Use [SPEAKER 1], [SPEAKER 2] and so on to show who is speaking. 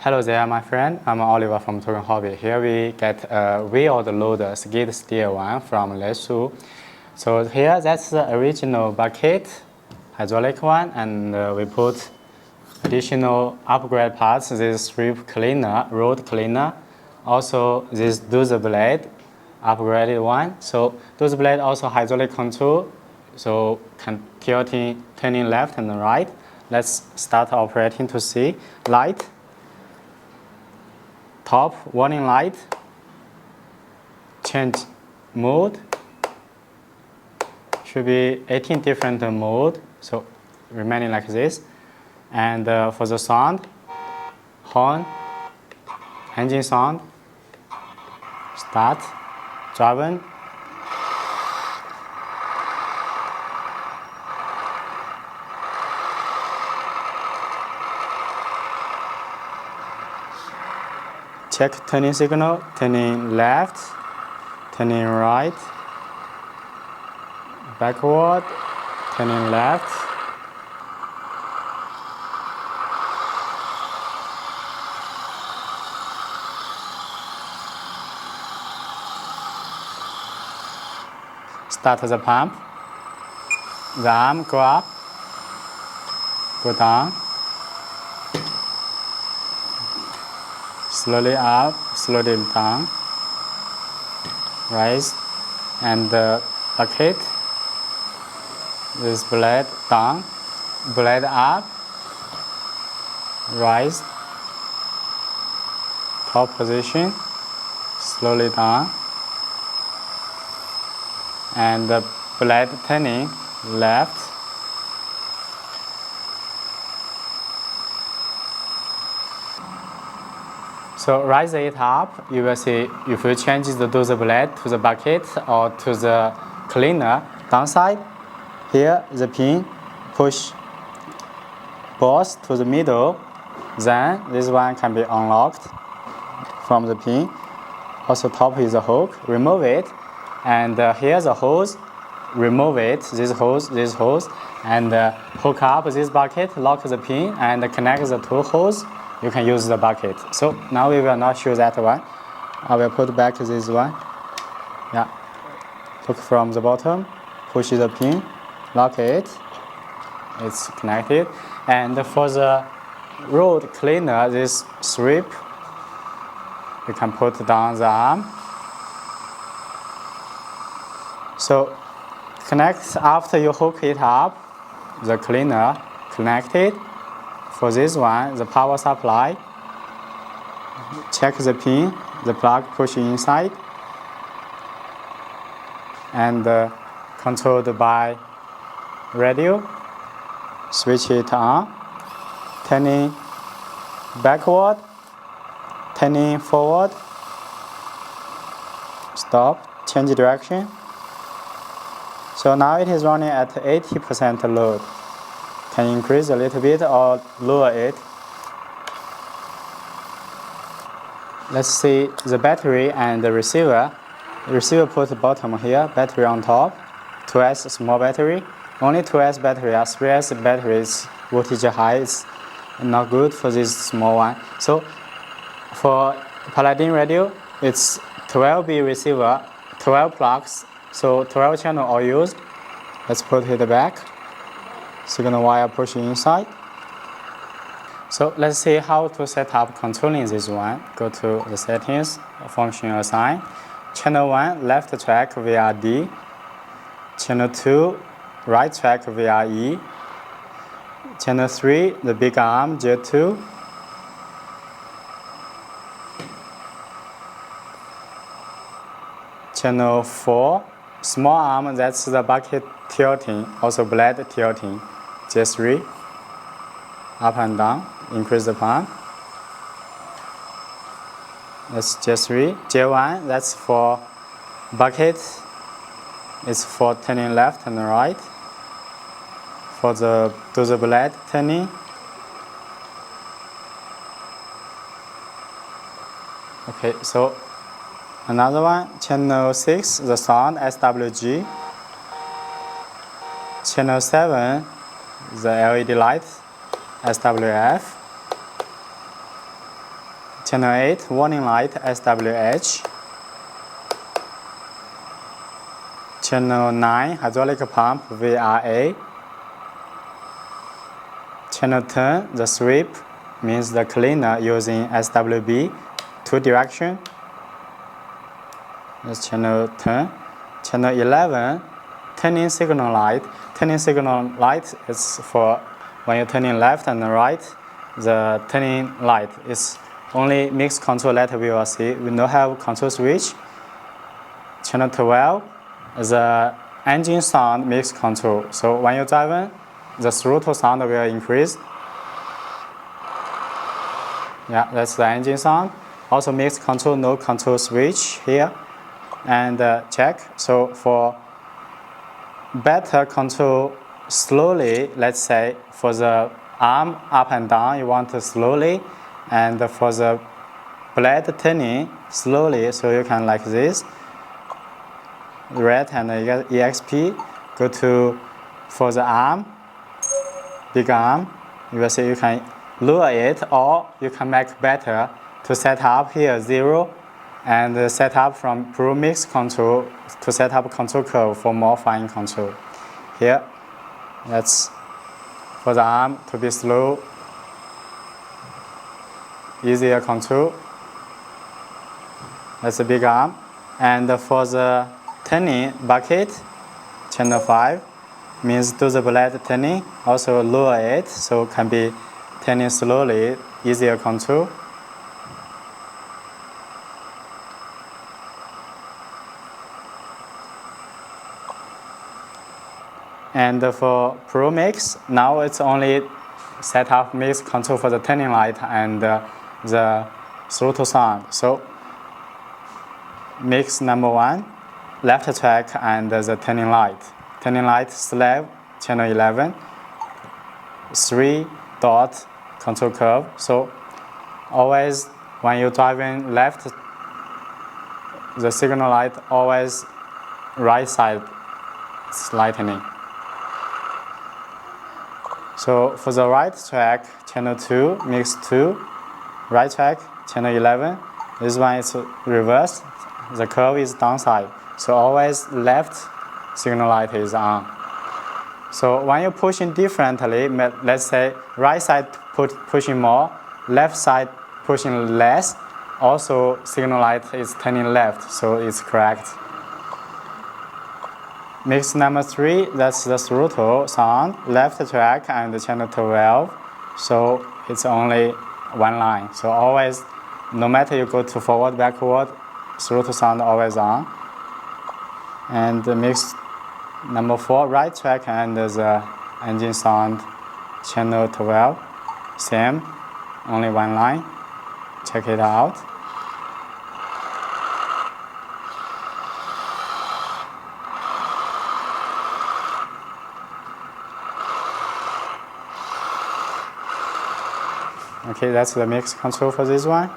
[SPEAKER 1] Hello there, my friend. I'm Oliver from Touring Hobby. Here we get a wheeled loader skid steer one from Lesu. So here that's the original bucket, hydraulic one, and we put additional upgrade parts. This strip cleaner, road cleaner, also this doze blade, upgraded one. So doze blade also hydraulic control, so can turning left and right. Let's start operating to see light. Top warning light, change mode, should be 18 different mode, so remaining like this. And for the sound, horn, engine sound, start, driven. Check turning signal, turning left, turning right, backward, turning left. Start the pump. The arm go up, go down. Slowly up, slowly down, rise, and the bucket, this blade down, blade up, rise, top position, slowly down, and the blade turning left. So rise it up, you will see if you change the doze blade to the bucket or to the cleaner downside, here the pin push both to the middle, then this one can be unlocked from the pin. Also top is a hook, remove it, and here's a hose, remove it, this hose, and hook up this bucket, lock the pin, and connect the two hoses. You can use the bucket. So now we will not show that one. I will put back this one. Yeah. Hook from the bottom, push the pin, lock it. It's connected. And for the road cleaner, this strip, you can put down the arm. So connect after you hook it up, the cleaner connected. For this one, the power supply, check the pin, the plug push inside, and controlled by radio, switch it on, turning backward, turning forward, stop, change direction. So now it is running at 80% load. Can increase a little bit or lower it. Let's see the battery and the receiver. The receiver put bottom here, battery on top. 2S small battery. Only 2S battery, 3S battery is voltage high. It's not good for this small one. So for Paladin radio, it's 12B receiver, 12 plugs. So 12 channel are used. Let's put it back. Signal wire push inside. So let's see how to set up controlling this one. Go to the settings, function assign. Channel 1, left track via D. Channel 2, right track via E. Channel 3, the big arm, J2. Channel 4, small arm, that's the bucket tilting, also blade tilting. J3, up and down, increase the pump. That's J3. J1, that's for bucket. It's for turning left and right. For the doze blade turning. Okay, so another one, channel 6, the sound, SWG. Channel 7, the LED light, SWF. Channel 8, warning light, SWH. Channel 9, hydraulic pump, VRA. Channel 10, the sweep, means the cleaner using SWB, 2 direction. That's channel 10. Channel 11, turning signal light. Turning signal light is for when you're turning left and right. The turning light is only mix control letter we will see. We don't have control switch. Channel 12 is the engine sound mix control. So when you're driving, the throttle sound will increase. Yeah, that's the engine sound. Also mix control, no control switch here. And check. So for better control slowly, let's say for the arm up and down, you want to slowly, and for the blade turning slowly, so you can like this. Red and EXP. Go to for the arm, big arm. You will see you can lower it, or you can make better to set up here 0. And set up from Pro Mix control to set up control curve for more fine control. Here, that's for the arm to be slow, easier control. That's a big arm. And for the turning bucket, channel 5 means do the blade turning. Also lower it, so can be turning slowly, easier control. And for Pro Mix, now it's only set up mix control for the turning light and the throttle sound. So mix number 1, left track and the turning light. Turning light slave, channel 11, 3 dot control curve. So always when you're driving left, the signal light always right side is lightening. So for the right track, channel 2, mix 2, right track, channel 11. This one is reverse. The curve is downside. So always left signal light is on. So when you're pushing differently, let's say right side pushing more, left side pushing less, also signal light is turning left, so it's correct. Mix number 3, that's the throttle sound, left track and channel 12. So it's only one line. So always, no matter you go to forward, backward, throttle sound always on. And mix number 4, right track and the engine sound, channel 12. Same, only one line. Check it out. Okay, that's the mix control for this one.